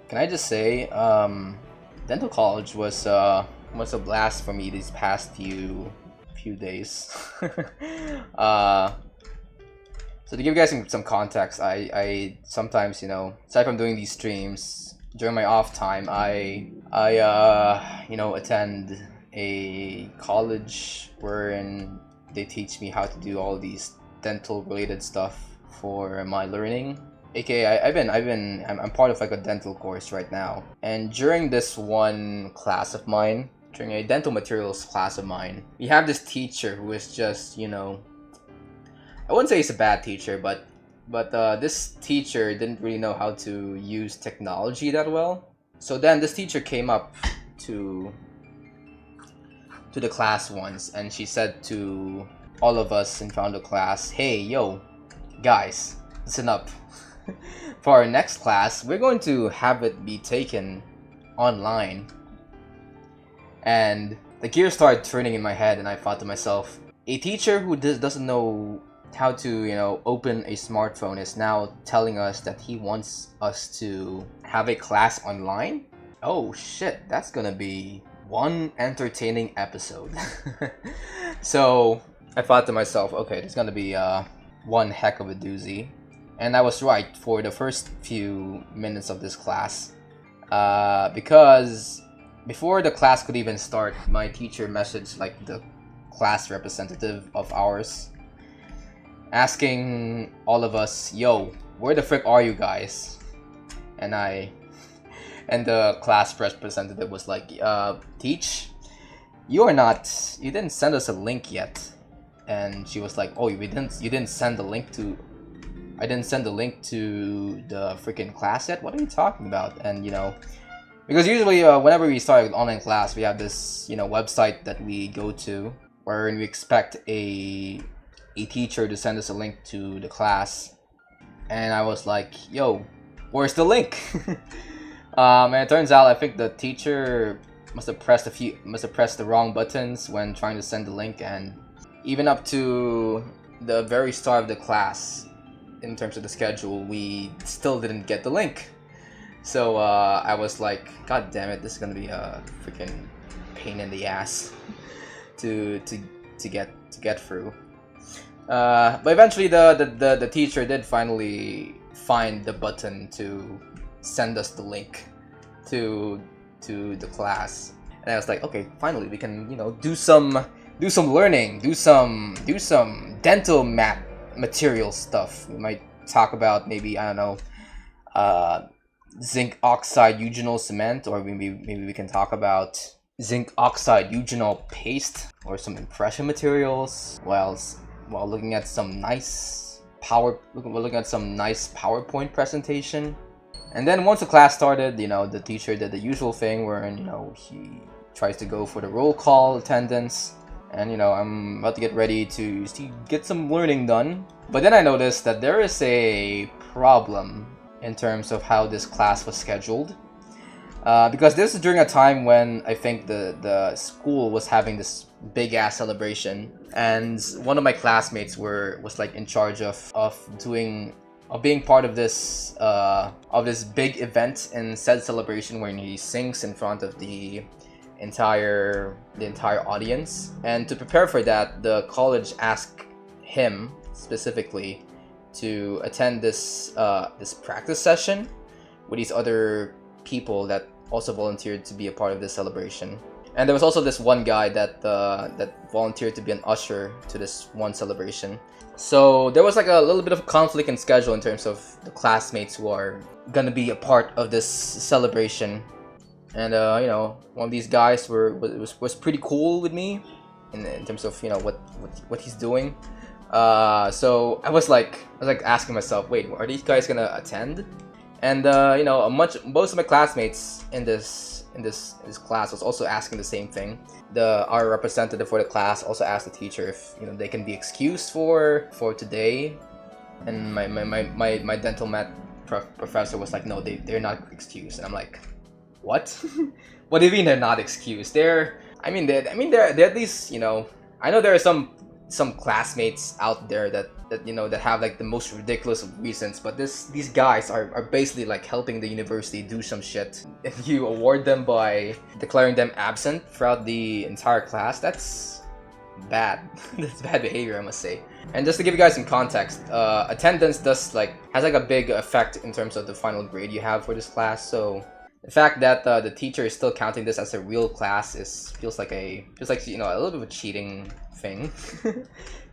Can I just say, dental college was a blast for me these past few days. uh, so to give you guys some context, I sometimes, aside from doing these streams during my off time, I attend a college wherein they teach me how to do all these dental related stuff for my learning. AKA, I'm part of like a dental course right now, and during this one class of mine, during a dental materials class of mine, we have this teacher who is just, I wouldn't say he's a bad teacher, but this teacher didn't really know how to use technology that well. So then this teacher came up to the class once, and she said to all of us in front of the class, "Hey, yo, guys, listen up. For our next class, we're going to have it be taken online." And the gears started turning in my head, and I thought to myself, a teacher who doesn't know how to, open a smartphone is now telling us that he wants us to have a class online? Oh shit, that's gonna be one entertaining episode. So I thought to myself, okay, there's gonna be one heck of a doozy. And I was right for the first few minutes of this class, because before the class could even start, my teacher messaged like the class representative of ours, asking all of us, "Yo, where the frick are you guys?" And the class representative was like, "Teach, you didn't send us a link yet." And she was like, "Oh, you didn't send the link to I didn't send the link to the freaking class yet? What are you talking about?" And because usually whenever we start an online class, we have this website that we go to wherein we expect a teacher to send us a link to the class. And I was like, "Yo, where's the link?" And it turns out I think the teacher must have pressed the wrong buttons when trying to send the link, and even up to the very start of the class, in terms of the schedule, we still didn't get the link. So I was like, God damn it, this is gonna be a freaking pain in the ass to get through. But eventually the teacher did finally find the button to send us the link to the class. And I was like, okay, finally we can do some learning, do some dental material stuff. We might talk about maybe, I don't know, zinc oxide eugenol cement, or maybe we can talk about zinc oxide eugenol paste, or some impression materials, while looking at some nice PowerPoint presentation. And then once the class started, the teacher did the usual thing wherein he tries to go for the roll call attendance. And I'm about to get ready to get some learning done. But then I noticed that there is a problem in terms of how this class was scheduled. Because this is during a time when I think the school was having this big ass celebration, and one of my classmates was like in charge of being part of this big event in said celebration, when he sings in front of the entire audience. And to prepare for that, the college asked him specifically to attend this practice session with these other people that also volunteered to be a part of this celebration. And there was also this one guy that volunteered to be an usher to this one celebration. So there was like a little bit of conflict in schedule in terms of the classmates who are gonna be a part of this celebration. And one of these guys was pretty cool with me in terms of what he's doing. So I was like asking myself, wait, are these guys gonna attend? And most of my classmates in this class was also asking the same thing. Our representative for the class also asked the teacher if they can be excused for today. And my dental math professor was like, no, they're not excused. And I'm like, what? What do you mean they're not excused? They're at least, I know there are some classmates out there that that that have like the most ridiculous of reasons, but these guys are basically like helping the university do some shit. If you award them by declaring them absent throughout the entire class, that's bad. That's bad behavior, I must say. And just to give you guys some context, attendance has like a big effect in terms of the final grade you have for this class. So the fact that the teacher is still counting this as a real class feels like a little bit of a cheating thing.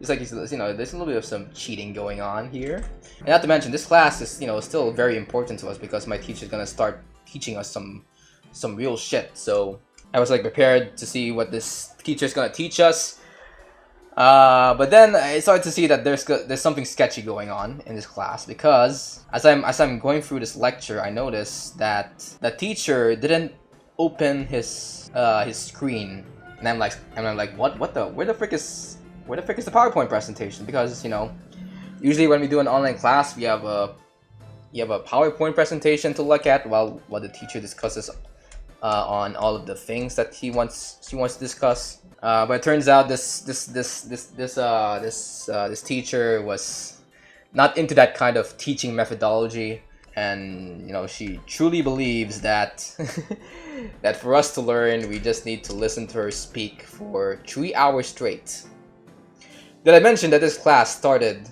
It's like there's a little bit of some cheating going on here. And not to mention, this class is still very important to us because my teacher is gonna start teaching us some real shit. So I was like prepared to see what this teacher is gonna teach us. But then I started to see that there's something sketchy going on in this class, because as I'm going through this lecture, I noticed that the teacher didn't open his screen, and I'm like where the frick is the PowerPoint presentation? Because usually when we do an online class, you have a PowerPoint presentation to look at while the teacher discusses on all of the things that she wants to discuss. But it turns out this teacher was not into that kind of teaching methodology, and she truly believes that that for us to learn, we just need to listen to her speak for 3 hours straight. Did I mention that this class started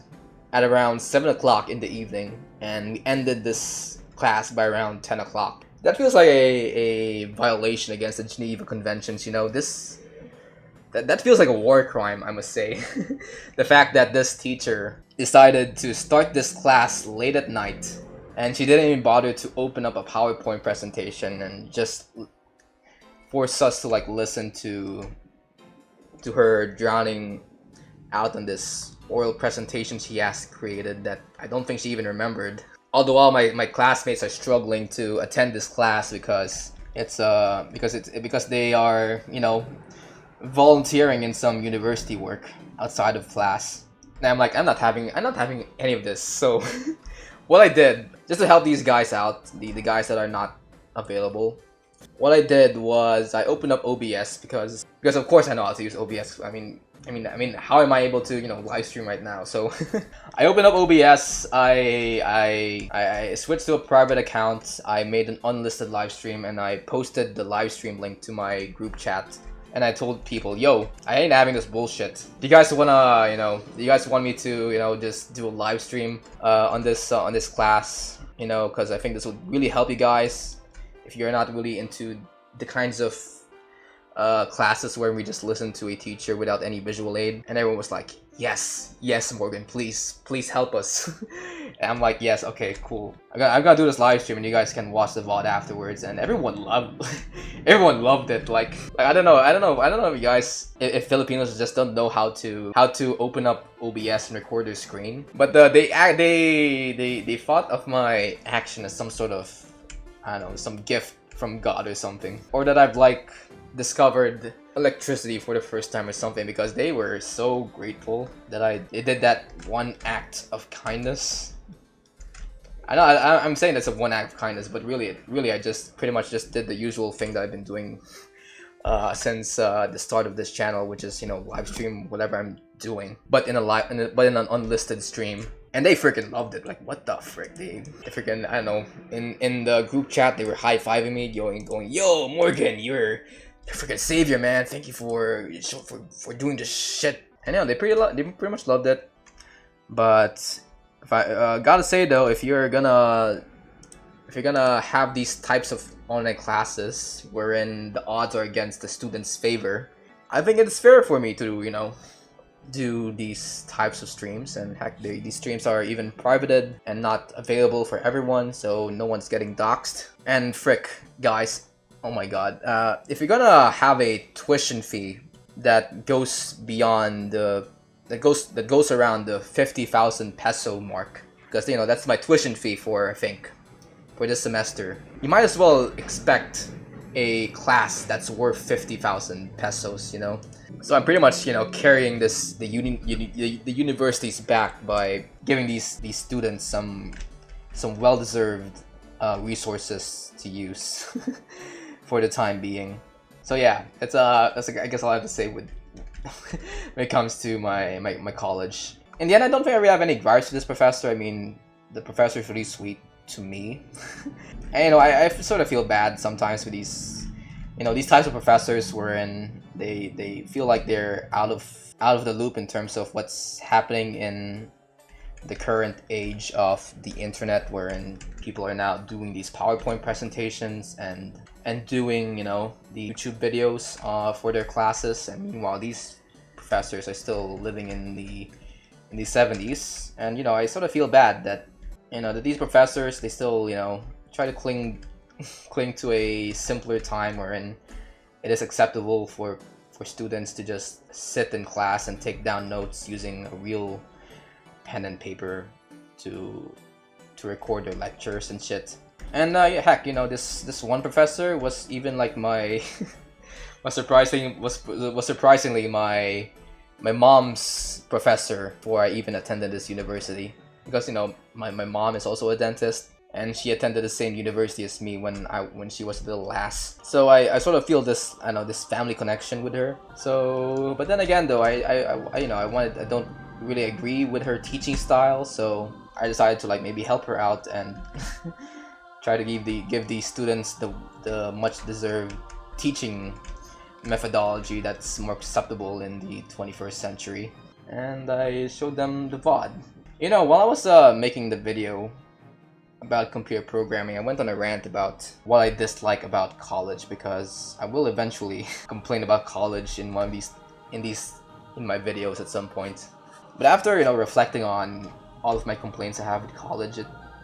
at around 7 o'clock in the evening, and we ended this class by around 10 o'clock? That feels like a violation against the Geneva Conventions. That feels like a war crime, I must say. The fact that this teacher decided to start this class late at night, and she didn't even bother to open up a PowerPoint presentation and just force us to like listen to her drowning out on this oral presentation she has created that I don't think she even remembered. Although all my classmates are struggling to attend this class because they are volunteering in some university work outside of class. And I'm not having any of this. So what I did, just to help these guys out, the guys that are not available, what I did was I opened up OBS because of course I know how to use OBS. I mean, how am I able to live stream right now? So I opened up OBS. I switched to a private account. I made an unlisted live stream, and I posted the live stream link to my group chat. And I told people, yo, I ain't having this bullshit. Do you guys wanna, do you guys want me to, just do a live stream on this class? Because I think this would really help you guys if you're not really into the kinds of classes where we just listen to a teacher without any visual aid. And everyone was like, yes, Morgan, please help us. And I'm like, yes, okay, cool. I'm gonna do this live stream, and you guys can watch the VOD afterwards. And everyone loved it. Like I don't know if you guys, if Filipinos just don't know how to open up OBS and record their screen. But they thought of my action as some sort of, I don't know, some gift from God or something, or that I've like discovered electricity for the first time or something, because they were so grateful that I did that one act of kindness. I know I'm saying that's a one act of kindness, but really I just pretty much just did the usual thing that I've been doing since the start of this channel, which is live stream whatever I'm doing, but in an unlisted stream. And they freaking loved it. Like, what the frick? They freaking, I don't know, in the group chat they were high-fiving me, going, yo, Morgan, you're freaking savior, man. Thank you for doing this shit. And they pretty much loved it. But if I gotta say though, if you're gonna have these types of online classes wherein the odds are against the student's favor, I think it's fair for me to do these types of streams. And heck, these streams are even privated and not available for everyone, so no one's getting doxxed. And frick, guys, oh my god, if you're gonna have a tuition fee that goes beyond that goes around the 50,000 peso mark, because that's my tuition fee for this semester, you might as well expect a class that's worth 50,000 pesos. So I'm pretty much carrying the university's back by giving these students some well-deserved resources to use for the time being. So yeah, that's I guess all I have to say with when it comes to my college. in the end, I don't think I really have any gripes to this professor. I mean, the professor is really sweet to me. And you know, I sort of feel bad sometimes with these, you know, these types of professors wherein they feel like they're out of the loop in terms of what's happening in the current age of the internet, wherein people are now doing these PowerPoint presentations and doing, you know, the YouTube videos for their classes, and meanwhile these professors are still living in the 70s. And you know, I sort of feel bad that, you know, that these professors, they still, you know, try to cling to a simpler time wherein it is acceptable for students to just sit in class and take down notes using a real pen and paper to record their lectures and shit. And yeah, heck, you know, this one professor was even like my was surprisingly my mom's professor before I even attended this university, because you know, my mom is also a dentist, and she attended the same university as me when she was a little lass. So I sort of feel this, I know, this family connection with her. So, but then again though, I you know, I don't really agree with her teaching style, so I decided to like maybe help her out and try to give these students the much deserved teaching methodology that's more acceptable in the 21st century. And I showed them the VOD. You know, while I was making the video about computer programming, I went on a rant about what I dislike about college, because I will eventually complain about college in one of these in my videos at some point. But after, you know, reflecting on all of my complaints I have with college,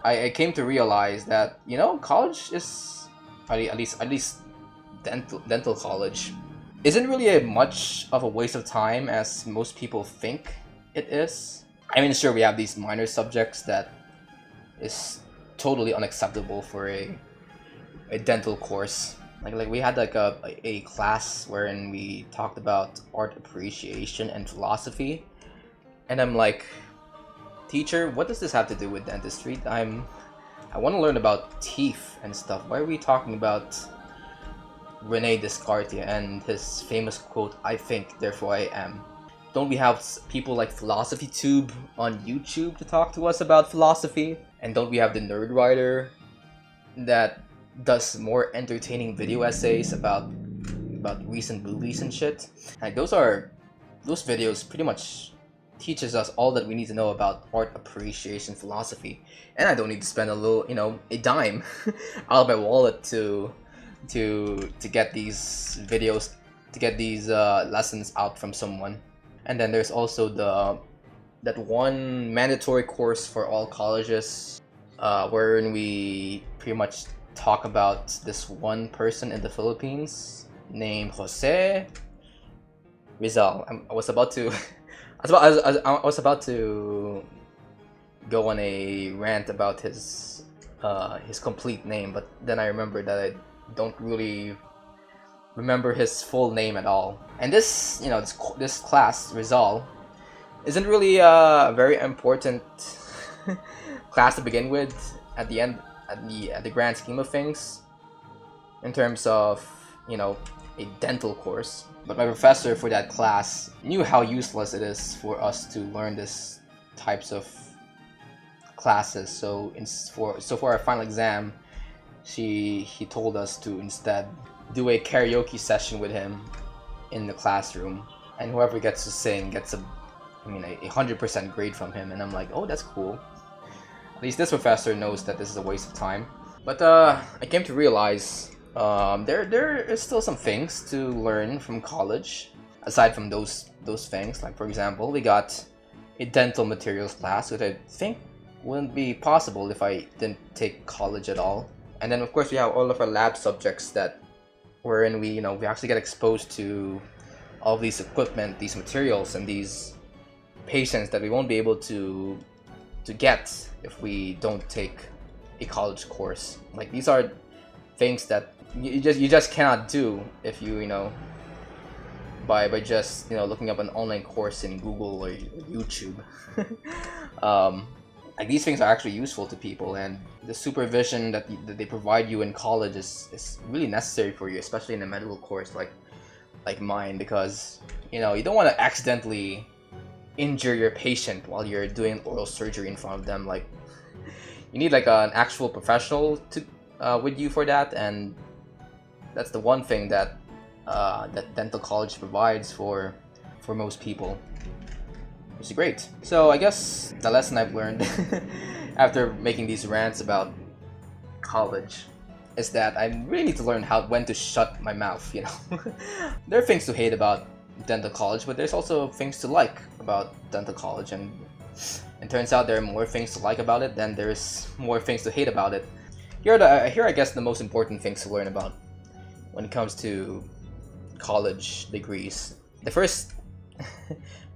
I came to realize that, you know, college is, at least dental college, isn't really much of a waste of time as most people think it is. I mean, sure, we have these minor subjects that is totally unacceptable for a dental course. Like we had like a class wherein we talked about art appreciation and philosophy, and I'm like, teacher, what does this have to do with dentistry? I want to learn about teeth and stuff. Why are we talking about Rene Descartes and his famous quote, "I think, therefore I am"? Don't we have people like Philosophy Tube on YouTube to talk to us about philosophy? And don't we have the Nerd Writer that does more entertaining video essays about recent movies and shit? Like those videos pretty much teaches us all that we need to know about art appreciation philosophy, and I don't need to spend a little, you know, a dime out of my wallet to get these videos, to get these lessons out from someone. And then there's also that one mandatory course for all colleges, wherein we pretty much talk about this one person in the Philippines named Jose Rizal. I was about to I was about to go on a rant about his complete name, but then I remembered that I don't really remember his full name at all. And this, you know, this class, Rizal, isn't really a very important class to begin with at the end, at the grand scheme of things, in terms of, you know, a dental course. But my professor for that class knew how useless it is for us to learn this types of classes. So for our final exam, he told us to instead do a karaoke session with him in the classroom, and whoever gets to sing gets a 100% grade from him. And I'm like, oh, that's cool. At least this professor knows that this is a waste of time. But I came to realize there is still some things to learn from college aside from those things. Like, for example, we got a dental materials class, which I think wouldn't be possible if I didn't take college at all. And then of course we have all of our lab subjects that wherein we actually get exposed to all of these equipment, these materials, and these patients that we won't be able to get if we don't take a college course. Like, these are things that you just cannot do if you by just looking up an online course in Google or YouTube. Like, these things are actually useful to people, and the supervision that they provide you in college is really necessary for you, especially in a medical course like mine, because you don't want to accidentally injure your patient while you're doing oral surgery in front of them. Like, you need like an actual professional to with you for that, and that's the one thing that that dental college provides for most people, which is great. So I guess the lesson I've learned after making these rants about college is that I really need to learn when to shut my mouth, you know. There are things to hate about dental college, but there's also things to like about dental college, and it turns out there are more things to like about it than there's more things to hate about it. Here I guess the most important things to learn about when it comes to college degrees. The first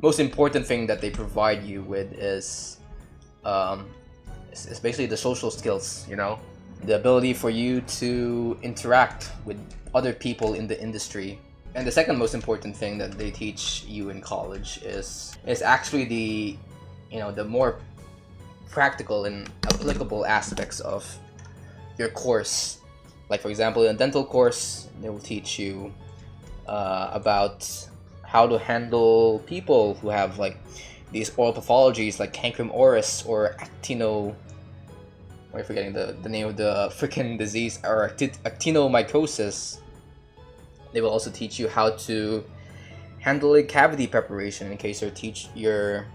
most important thing that they provide you with is basically the social skills, you know, the ability for you to interact with other people in the industry. And the second most important thing that they teach you in college is actually the, you know, the more practical and applicable aspects of your course. Like, for example, in a dental course, they will teach you about how to handle people who have like these oral pathologies like cancrum oris or I'm forgetting the name of the freaking disease, or actinomycosis. They will also teach you how to handle a cavity preparation in case your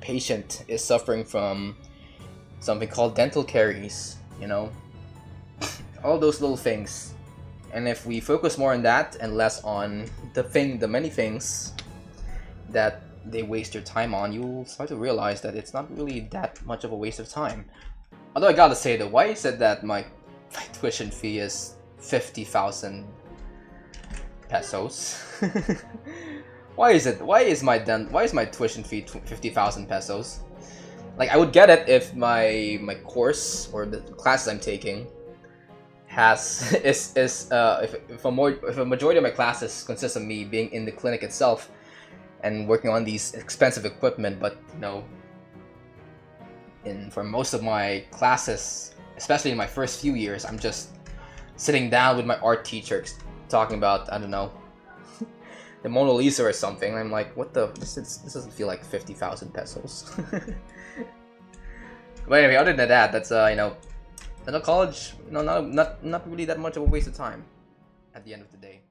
patient is suffering from something called dental caries, you know. All those little things. And if we focus more on that and less on the many things that they waste your time on, you'll start to realize that it's not really that much of a waste of time. Although I gotta say though, why is it that my tuition fee is 50,000 pesos? Why is my tuition fee 50,000 pesos? Like, I would get it if my course or the classes I'm taking if a majority of my classes consists of me being in the clinic itself and working on these expensive equipment. But you know, for most of my classes, especially in my first few years, I'm just sitting down with my art teacher talking about, I don't know, the Mona Lisa or something. I'm like, what the? This doesn't feel like 50,000 pesos. But anyway, other than that, that's you know, dental college, you know, not really that much of a waste of time at the end of the day.